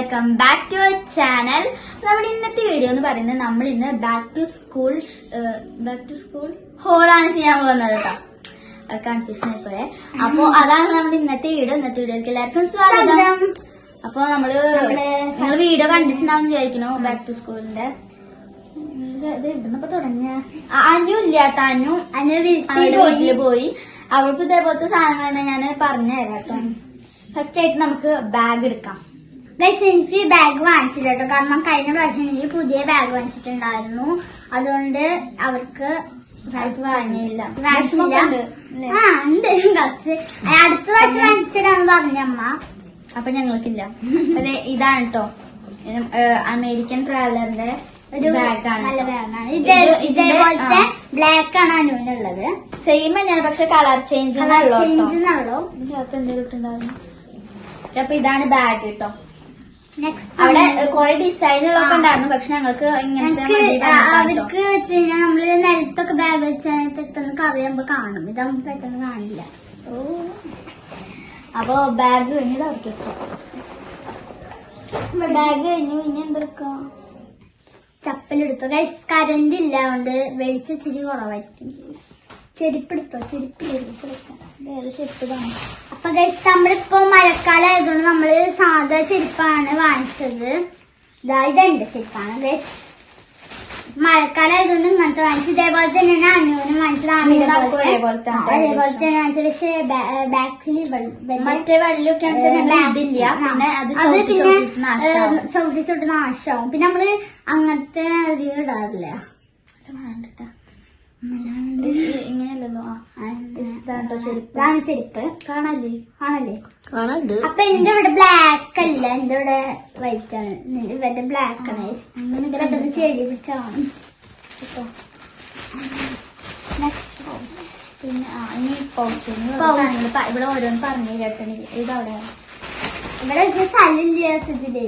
Welcome back to our channel. നമ്മുടെ ഇന്നത്തെ video എന്ന് പറയുന്നത് നമ്മൾ ഇന്ന് ബാക്ക് ടു സ്കൂൾ ഹോളാണ് ചെയ്യാൻ പോകുന്നത് കേട്ടോ. കൺഫ്യൂഷൻ ആയിപ്പോയെ. അപ്പൊ അതാണ് നമ്മുടെ ഇന്നത്തെ വീഡിയോ. ഇന്നത്തെ വീഡിയോയിലേക്ക് എല്ലാവർക്കും സ്വാഗതം. അപ്പൊ നിങ്ങൾ വീഡിയോ കണ്ടിട്ടുണ്ടാവും വിചാരിക്കുന്നു. ബാക്ക് ടു സ്കൂളിന്റെ ഇത് ഇവിടുന്നപ്പോ തുടങ്ങിയ അനു ഇല്ല കേട്ടോ. അനു വീട്ടില് പോയി. അവൾക്ക് ഇതേപോലത്തെ സാധനങ്ങൾ ഞാൻ പറഞ്ഞു തരാം കേട്ടോ. ഫസ്റ്റ് ആയിട്ട് നമുക്ക് ബാഗ് എടുക്കാം. എനിക്ക് ബാഗ് വാങ്ങിച്ചില്ല കേട്ടോ. കാരണം കഴിഞ്ഞ പ്രാവശ്യം എനിക്ക് പുതിയ ബാഗ് വാങ്ങിച്ചിട്ടുണ്ടായിരുന്നു. അതുകൊണ്ട് അവർക്ക് വാങ്ങിയില്ല. ഉണ്ട് കുറച്ച്. അടുത്ത പ്രാവശ്യം വാങ്ങിച്ചിട്ടാന്ന് പറഞ്ഞമ്മ. അപ്പൊ ഞങ്ങൾക്കില്ല. അതെ, ഇതാണ് കേട്ടോ അമേരിക്കൻ ട്രാവലറിന്റെ ഒരു ബാഗാണ്. നല്ല ബാഗാണ്. ഇതേപോലത്തെ ബ്ലാക്ക് ആണ് അനുവിനുള്ളത്. സെയിം തന്നെയാണ്, പക്ഷെ കളർ ചേഞ്ച് എന്തെങ്കിലും ഇട്ടുണ്ടായിരുന്നു. അപ്പൊ ഇതാണ് ബാഗ് കേട്ടോ. നെക്സ്റ്റ് അവിടെ കുറെ ഡിസൈനുകളൊക്കെ ഉണ്ടായിരുന്നു, പക്ഷെ ഞങ്ങൾക്ക് ഇങ്ങനത്തെ അവർക്ക് വെച്ച് കഴിഞ്ഞാൽ നമ്മള് നിലത്തൊക്കെ ബാഗ് വെച്ചാൽ പെട്ടെന്ന് കറിയുമ്പോ കാണും. ഇതാകുമ്പോ പെട്ടെന്ന് കാണില്ല. അപ്പൊ ബാഗ് കഴിഞ്ഞ് അവർക്ക് വെച്ചു. ബാഗ് കഴിഞ്ഞു. ഇനി എന്തെടുക്കാം? ചപ്പലെടുത്തു. കറന്റ് ഇല്ല, അതുകൊണ്ട് വെളിച്ചം ഇച്ചിരി കുറവായിരിക്കും. ചെരുപ്പെടുത്തോ? ചെരുപ്പ് വേറെ ചെരുപ്പ് കാണും. അപ്പൊ ഗൈസ് നമ്മളിപ്പോ മഴക്കാലം ആയതുകൊണ്ട് നമ്മള് സാധാ ചെരുപ്പാണ് വാങ്ങിച്ചത്. ഇതെന്റെ ചെരുപ്പാണ് ഗൈസ്. മഴക്കാലം ആയതുകൊണ്ട് ഇങ്ങനത്തെ വാങ്ങിച്ചത്. ഇതേപോലെ തന്നെയാണ് അനുവിനും വാങ്ങിച്ചത്. അതേപോലെ തന്നെ വാങ്ങിച്ചത്. പക്ഷെ ബാക്കിൽ മറ്റേ വെള്ളമൊക്കെ ചവിട്ടി ചവിട്ടി നാശാവും. പിന്നെ നമ്മള് അങ്ങനത്തെ അധികം ഇടാറില്ല. ഇങ്ങനെയല്ലോ. ഇതാണ് ചെരുപ്പ്. കാണല്ലേ? കാണല്ലേ? അപ്പൊ എന്റെ ഇവിടെ ബ്ലാക്ക് അല്ല, എന്റെ ഇവിടെ വൈറ്റ് ആണ്. ഇവരുടെ ബ്ലാക്ക് ആണ്. അങ്ങനെ പെട്ടെന്ന് ചെടി പിടിച്ചാണ്. പിന്നെ ഇനി പൗച്ച് ഇവിടെ ഓരോന്ന് പറഞ്ഞു കേട്ടോ. ഇതവിടെ ഇവിടെ സ്ഥലമില്ലാത്തതിലേ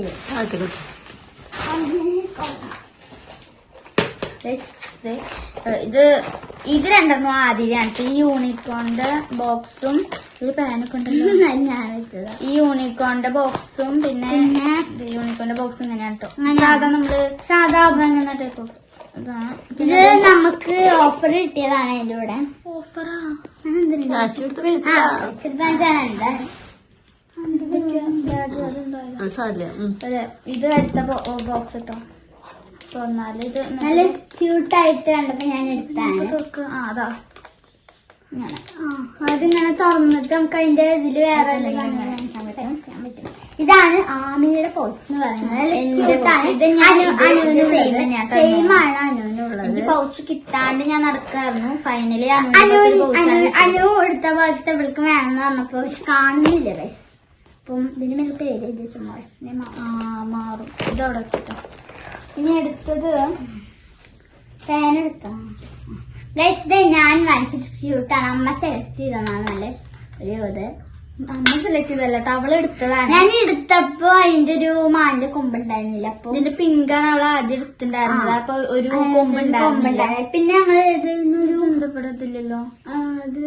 ഇത് രണ്ടെണ്ണം ആദ്യമാണ്. ഈ യൂണിക്കോണിന്റെ ബോക്സും ഒരു പാനൊക്കെ ഉണ്ടല്ലോ ഞാൻ വെച്ചത്. ഈ യൂണിക്കോണിന്റെ ബോക്സും പിന്നെ യൂണിക്കോണിന്റെ ബോക്സും ഇങ്ങനെയാണ് കേട്ടോ. സാധാ നമ്മള് സാധാ ഇങ്ങനെ ടൈപ്പ് ഇതാണ്. ഇത് നമുക്ക് ഓഫർ കിട്ടിയതാണ്. അതിന്റെ കൂടെ ഓഫറാ? ഇത് അടുത്ത ബോക്സ് കേട്ടോ. നല്ല ക്യൂട്ടായിട്ട് കണ്ടപ്പോ ഞാൻ എടുത്താണ്. അതാ അതിങ്ങനെ തുറന്നിട്ട് നമുക്ക് അതിന്റെ ഇതില് വേറെ ഇതാണ് ആമിയുടെ പൗച്ച് എന്ന് പറയുന്നത്. സെയിം ആണ് അനുവിനുള്ളത്. എനിക്ക് പൗച്ച് കിട്ടാണ്ട് ഞാൻ നടക്കായിരുന്നു. ഫൈനലി അനു എടുത്ത പോലത്തെ ഇവൾക്ക് വേണമെന്ന് പറഞ്ഞപ്പോ കാണുന്നില്ല ഗൈസ്. അപ്പം ഇതിന് മേലെ പേര് എഴുതി മാറും. ഇതവിടെ കിട്ടും. ഇനി എടുത്തത് ഫാൻ എടുത്തോ ഗൈസ്. ഇത് ഞാൻ വാങ്ങിച്ചിട്ട് ക്യൂട്ടാണ്. അമ്മ സെലക്ട് ചെയ്തതാണ്. നല്ല ഒരു ഇത് അമ്മ സെലക്ട് ചെയ്തല്ല കേട്ടോ, അവള് എടുത്തതാണ്. ഞാൻ എടുത്തപ്പോ അതിന്റെ ഒരു മാന്റെ കൊമ്പുണ്ടായിരുന്നില്ല. അപ്പൊ ഇതിന്റെ പിങ്കാണ് അവള് ആദ്യം എടുത്തിട്ടുണ്ടായിരുന്നത്. അപ്പൊ ഒരു കൊമ്പുണ്ടായിരുന്നില്ല. പിന്നെ നമ്മള് ഇതിലൊരു ബന്ധപ്പെടത്തില്ലല്ലോ. അത്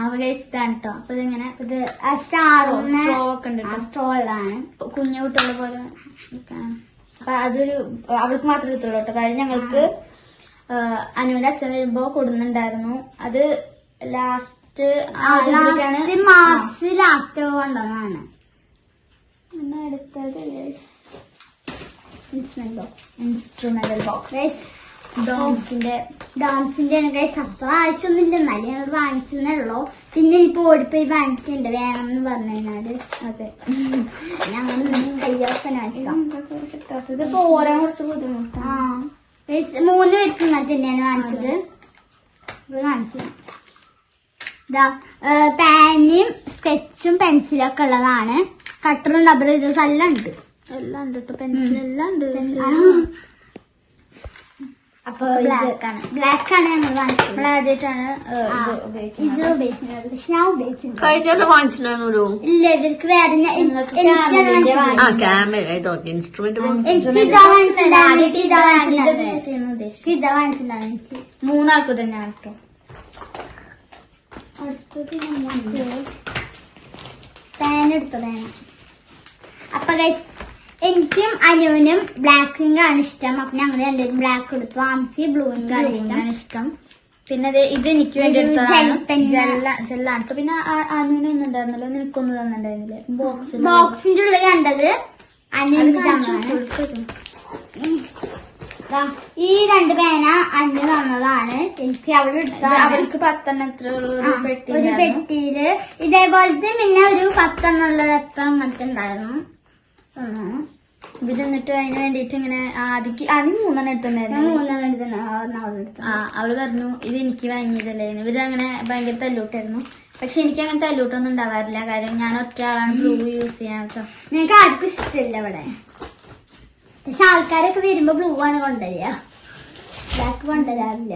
അവയിട്ടാണ് കേട്ടോ. അപ്പൊ ഇതിങ്ങനെ ഇത് സ്ട്രോ ഒക്കെ ഉണ്ട്. സ്ട്രോളാണ് കുഞ്ഞു കുട്ടികളെ പോലെ. അപ്പൊ അതൊരു അവൾക്ക് മാത്രമേ എടുത്തുള്ളൂ കേട്ടോ. കാര്യം ഞങ്ങൾക്ക് അനുവിന്റെ അച്ഛൻ വരുമ്പോ കൊടുക്കുന്നുണ്ടായിരുന്നു. അത് മാർച്ച് ലാസ്റ്റ് കൊണ്ടുവന്നാണ്. എടുത്തത് ഇൻസ്ട്രുമെന്റൽ ബോക്സ് ഡോംസിന്റെ ഗൈസ്. അപ്പൊ ആവശ്യമൊന്നുമില്ല, എന്നാലും ഞങ്ങൾ വാങ്ങിച്ചെന്നുള്ളൂ. പിന്നെ ഇപ്പൊ ഓടിപ്പോയി വാങ്ങിക്കണ്ട് വേണമെന്ന് പറഞ്ഞു കഴിഞ്ഞാല്. അതെ, ഞങ്ങൾ കയ്യൊക്കെ കിട്ടാത്തത് ഓരോ കുറച്ച് ബുദ്ധിമുട്ടാണ്. 3 പേർക്ക് ഇങ്ങനെ തന്നെയാണ് വാങ്ങിച്ചത്. വാങ്ങിച്ചത് പാനും സ്കെച്ചും പെൻസിലും ഒക്കെ ഉള്ളതാണ്. കട്ടറും റബ്ബറും ഇത് എല്ലാം ഉണ്ട് കേട്ടോ. പെൻസിൽ എല്ലാം ഉണ്ട്. അപ്പൊ ബ്ലാക്ക് ആണ് ഞങ്ങൾ വാങ്ങിച്ചത്. ആദ്യമായിട്ടാണ് ഇത് ഉപയോഗിക്കുന്നത്. പക്ഷെ ഞാൻ ഉപയോഗിച്ചിട്ടുണ്ട്. ഇല്ല, ഇവർക്ക് വേറെ ഇൻസ്ട്രുമെന്റ് ഇതാ വാങ്ങിച്ചിട്ടുണ്ടായിരുന്നു. എനിക്ക് 3 ആൾക്ക് തന്നെയാണ് കേട്ടോ. അടുത്തത് പേന എടുത്തു പേന. അപ്പൊ ഗൈസ് എനിക്കും അനുവിനും ബ്ലാക്ക് പിങ്ക് ആണ് ഇഷ്ടം. അപ്പൊ ഞങ്ങൾ രണ്ടുപേരും ബ്ലാക്ക് എടുത്തു. ആംഫി ബ്ലൂ പിങ്ക് ആണ് ഇഷ്ടം. പിന്നെ ഇത് എനിക്ക് വേണ്ടി ഒരു എടുത്തതാണ് ജെല്ലാണ്. പിന്നെ അനുവിനൊന്നും ഉണ്ടായിരുന്നല്ലോ, നിനക്കൊന്നും തന്നിട്ടുണ്ടായിരുന്നില്ലേ ബോക്സിന്റെ ഉള്ളിൽ കണ്ടത് അനുവിന് ഈ 2 പേന അന്ന് തന്നതാണ് എനിക്ക്. അവൾക്ക് 10 എത്ര ഒരു പെട്ടിയില് ഇതേപോലത്തെ പിന്നെ ഒരു 10 എത്ര അങ്ങനത്തെ ഉണ്ടായിരുന്നു. ഇവരെന്നിട്ട് അതിന് വേണ്ടിട്ട് ഇങ്ങനെ ആദ്യം 3 എടുത്തിട്ടുണ്ടായിരുന്നു. അവള് പറഞ്ഞു ഇത് എനിക്ക് വാങ്ങിയതല്ലേ. ഇവരങ്ങനെ ഭയങ്കര തല്ലൂട്ടായിരുന്നു. പക്ഷെ എനിക്ക് അങ്ങനെ തല്ലൂട്ടൊന്നും ഉണ്ടാവാറില്ല. കാര്യം ഞാൻ ഒറ്റ ആളാണ് ബ്ലൂ യൂസ് ചെയ്യാൻ കേട്ടോ. നിനക്ക് ആർക്കും ഇഷ്ടമില്ല ഇവിടെ. പക്ഷെ ആൾക്കാരൊക്കെ വരുമ്പോ ബ്ലൂ ആണ് കൊണ്ടുവരിക, ബ്ലാക്ക് കൊണ്ടുവരാറില്ല.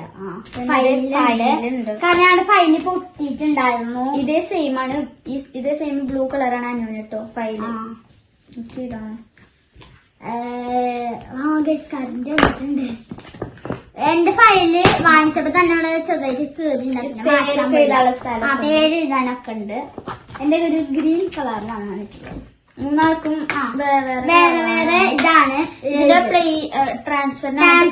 കാരണം ഫൈല് പൊട്ടിയിട്ടുണ്ടായിരുന്നു. ഇതേ സെയിം ആണ്, ഇതേ സെയിം ബ്ലൂ കളറാണ് അനുവിന് കേട്ടോ ഫൈല്. ഇതാണ് കറണ്ട് വന്നിട്ടുണ്ട്. എന്റെ ഫയല് വാങ്ങിച്ചപ്പോ തന്നെ അവിടെ ചെറുതായിട്ട് കേറിണ്ടായിരുന്നു. പേര് എഴുതാനൊക്കെ ഉണ്ട്. എന്റെ ഒരു ഗ്രീൻ കളറിലാണ് വന്നിട്ടുള്ളത്. 3 വേറെ വേറെ ഇതാണ്. ട്രാൻസ്ഫർ ഉണ്ടായിരുന്നു,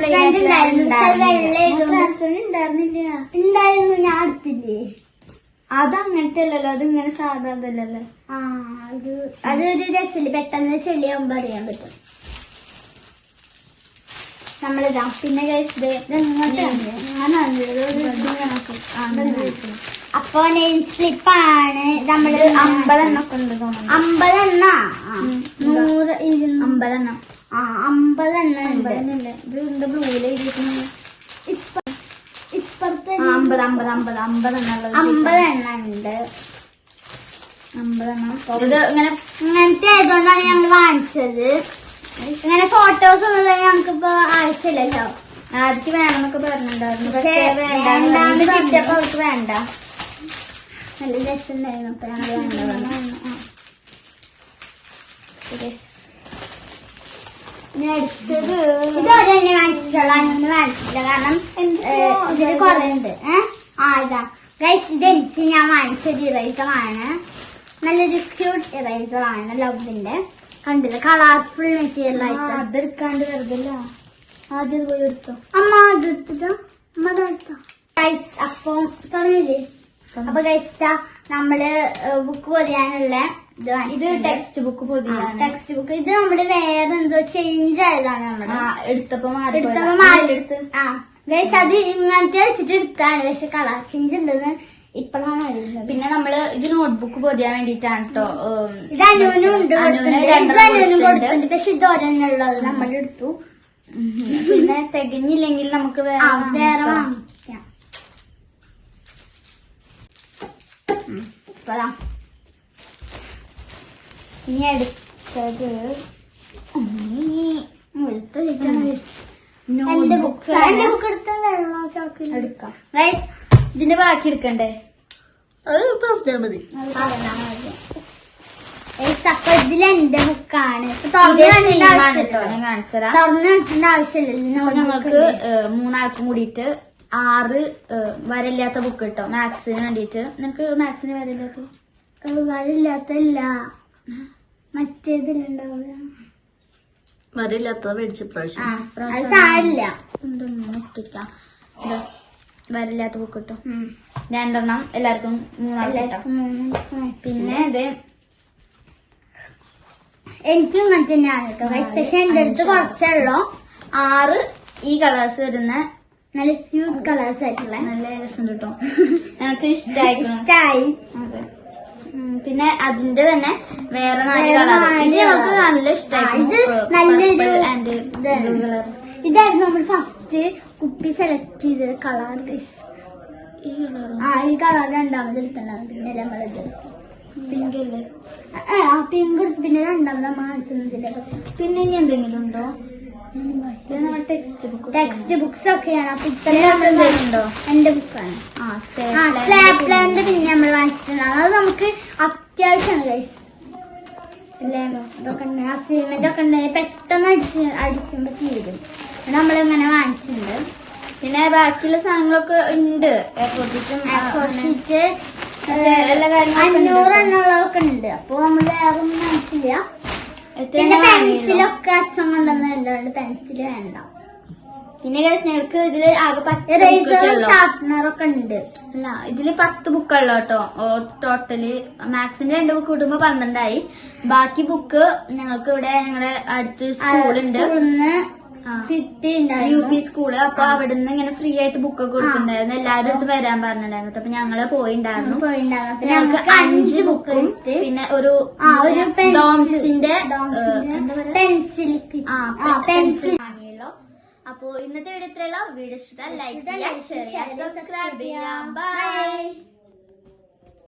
ഞാൻ അടുത്തില്ലേ. അതങ്ങനത്തെ അല്ലല്ലോ, അത് ഇങ്ങനെ സാധാരണല്ലോ. അതൊരു രസമില്ല, പെട്ടെന്ന് ചെളിയാകുമ്പോ അറിയാൻ പറ്റും. നമ്മളിതാ പിന്നെ അപ്പൊ നെയിം സ്ലിപ്പാണ്. നമ്മള് 50 എണ്ണൊക്കെ ഉണ്ട് തോന്നുന്നു. 50 എണ്ണ 100 50 എണ്ണം. 50 എണ്ണ ഉണ്ട്. ഇത് എന്താ ബ്ലൂല് എഴുതിയിരിക്കുന്നത്? ഇപ്പഴത്തെ 50 എണ്ണം ഉള്ളത്. 50 എണ്ണ ഉണ്ട്. 50 എണ്ണം. ഇത് ഇങ്ങനത്തെ ആയതുകൊണ്ടാണ് ഞങ്ങൾ വാങ്ങിച്ചത്. ഇങ്ങനെ ഫോട്ടോസ് ഒന്നും ഞങ്ങൾക്കിപ്പോ ആവശ്യമില്ലല്ലോ. ആദ്യം വേണമെന്നൊക്കെ പറഞ്ഞിട്ടുണ്ടായിരുന്നു, പക്ഷേ കിട്ടിയപ്പോ അവർക്ക് വേണ്ട. നല്ല രസമുണ്ടായിരുന്നു. അപ്പൊ ഞങ്ങൾ അടുത്തത് ഇതൊരെണ്ണ വാങ്ങിച്ചിട്ടുള്ള അന്ന് വാങ്ങിച്ചിട്ടില്ല, കാരണം ഇതിന് കുറെ ഉണ്ട്. ഇതാ ഗൈസ്, ഇത് എനിക്ക് ഞാൻ വാങ്ങിച്ചൊരു ഇറൈസറാണ്. നല്ലൊരു ക്യൂട്ട് ഇറൈസറാണ് ലവിന്റെ. കണ്ടില്ല, കളർഫുൾ മെറ്റീരിയൽ ആയിട്ട്. അതെടുക്കാണ്ട് വെറുതെ ആദ്യം പോയി എടുത്തോ. അമ്മ അതെടുത്തോ, അമ്മ അതെടുത്തോ ഗൈസ്. അപ്പം പറഞ്ഞില്ലേ. അപ്പൊ ഗൈസ് നമ്മള് ബുക്ക് പൊതിയാനുള്ള ഇത് ടെക്സ്റ്റ് ബുക്ക് പൊതിയാണ്. ടെക്സ്റ്റ് ബുക്ക് ഇത് നമ്മള് വേറെ എന്തോ ചേഞ്ച് ആയതാണ്. നമ്മള് എടുത്തപ്പോ മാറി ഗൈസ്, അത് ഇങ്ങനത്തെ വെച്ചിട്ട് എടുത്താണ്. പക്ഷെ കളർ ചേഞ്ച് ഉണ്ടെന്ന് ഇപ്പോഴാണ് അറിയുന്നത്. പിന്നെ നമ്മള് ഇത് നോട്ട്ബുക്ക് പൊതിയാൻ വേണ്ടിട്ടാണ് കേട്ടോ. ഇത് അനുവിനും ഉണ്ട്, അനുവിനും കൊടുത്തിട്ടുണ്ട്. പക്ഷെ ഇത് ഒരെണ്ണുള്ളത് നമ്മൾ എടുത്തു. പിന്നെ തികഞ്ഞില്ലെങ്കിൽ നമുക്ക് വേറെ വാങ്ങിക്കാം. ഇനി അടുത്തത് എന്റെ ബുക്ക് എടുത്താൽ വെള്ളം എടുക്കാം. ഗൈസ്, ഇതിന്റെ ബാക്കി എടുക്കണ്ടേ? അത് പറഞ്ഞാൽ മതി. അപ്പൊ ഇതിൽ എന്റെ ബുക്കാണ്. ഞാൻ കാണിച്ചതാ. തുറന്ന് വെക്കേണ്ട ആവശ്യമില്ലല്ലോ. ഞങ്ങൾക്ക് 3 ആൾക്കും കൂടിയിട്ട് 6 വരയില്ലാത്ത ബുക്ക് കിട്ടോ മാത്സിന് വേണ്ടിട്ട്. നിനക്ക് മാത്സിന് വരയില്ലാത്തല്ല, മറ്റേതിലുണ്ടാവില്ല. വരയില്ലാത്ത മേടിച്ച പ്രാവശ്യം അത് സാരില്ല. വരയില്ലാത്ത ബുക്ക് കിട്ടും 2 എണ്ണം എല്ലാവർക്കും 3 കിട്ടും. പിന്നെ ഇത് എനിക്കും ഇങ്ങനെ തന്നെയാണ് കേട്ടോ. പക്ഷെ എന്റെ അടുത്ത് കുറച്ചുള്ളൂ. 6 ഈ കളേഴ്സ് വരുന്ന നല്ല ക്യൂട്ട് കളേഴ്സ് ആയിട്ടുള്ള നല്ല രസം കിട്ടും. ഞങ്ങൾക്ക് ഇഷ്ടായി. പിന്നെ അതിന്റെ തന്നെ വേറെ 4 കളർ. ഇത് ഞങ്ങൾക്ക് നല്ല ഇഷ്ടമായി. ഇതായിരുന്നു നമ്മൾ ഫസ്റ്റ് കുപ്പി സെലക്ട് ചെയ്ത കളർ. ഈ കളർ രണ്ടാമത് എടുത്തിട്ടുണ്ടാവും. പിന്നെ നമ്മളത് പിങ്ക് അല്ലേ? പിങ്ക് എടുത്ത് പിന്നെ രണ്ടാമത് കാണിച്ചതിന്റെ. പിന്നെ ഇനി എന്തെങ്കിലും ഉണ്ടോ? ടെക്സ്റ്റ് ബുക്സ് ഒക്കെയാണ്. അപ്പൊ ഉണ്ടോ? എന്റെ ബുക്കാണ്. സ്ലാപ്ലാൻഡ് പിന്നെ നമ്മൾ വാങ്ങിച്ചിട്ടുണ്ടാവും. അത് നമുക്ക് അത്യാവശ്യമാണ് ഗൈസ്. ഇതൊക്കെ ഉണ്ട്, അസൈൻമെന്റ് ഒക്കെ ഉണ്ട്. പെട്ടെന്ന് അടിക്കുമ്പോ തീരും. നമ്മളിങ്ങനെ വാങ്ങിച്ചിട്ടുണ്ട്. പിന്നെ ബാക്കിയുള്ള സാധനങ്ങളൊക്കെ ഉണ്ട്. ഷീറ്റ് എല്ലാ കാര്യങ്ങളും 500 എണ്ണുള്ളതൊക്കെ ഉണ്ട്. അപ്പൊ നമ്മള് വേറെ ഒന്നും മനസ്സില്ല. പിന്നെ പെൻസിലൊക്കെ അച്ഛൻ കൊണ്ടുവന്നുണ്ട്, പെൻസില് വേണ്ട. പിന്നെ ഞങ്ങൾക്ക് ഇതില് ആകെ 10 ഇറേസറും ഷാർപ്പനറൊക്കെ ഉണ്ട്. അല്ല, ഇതില് 10 ബുക്കുള്ള കേട്ടോ. ടോട്ടല് മാത്സിന്റെ 2 ബുക്ക് കിട്ടുമ്പോ 12 ആയി. ബാക്കി ബുക്ക് ഞങ്ങൾക്ക് ഇവിടെ ഞങ്ങളുടെ അടുത്തൊരു സ്കൂളുണ്ട്, UP സ്കൂള്. അപ്പൊ അവിടുന്ന് ഇങ്ങനെ ഫ്രീ ആയിട്ട് ബുക്കൊക്കെ കൊടുത്തിട്ടുണ്ടായിരുന്നു. എല്ലാവരും അടുത്ത് വരാൻ പറഞ്ഞിട്ടുണ്ടായിരുന്നു. അപ്പൊ ഞങ്ങള് പോയിണ്ടായിരുന്നു. ഞങ്ങൾക്ക് 5 ബുക്കും പിന്നെ ഒരു ഡോംസിന്റെ പെൻസിൽ വാങ്ങിയല്ലോ. അപ്പൊ ഇന്നത്തെ വീഡിയോ ഇത്രയുള്ള വീഡിയോ ഇഷ്ടം ലൈക്ക് ചെയ്യുക, ഷെയർ ചെയ്യുക, സബ്സ്ക്രൈബ് ചെയ്യുക. ബൈ.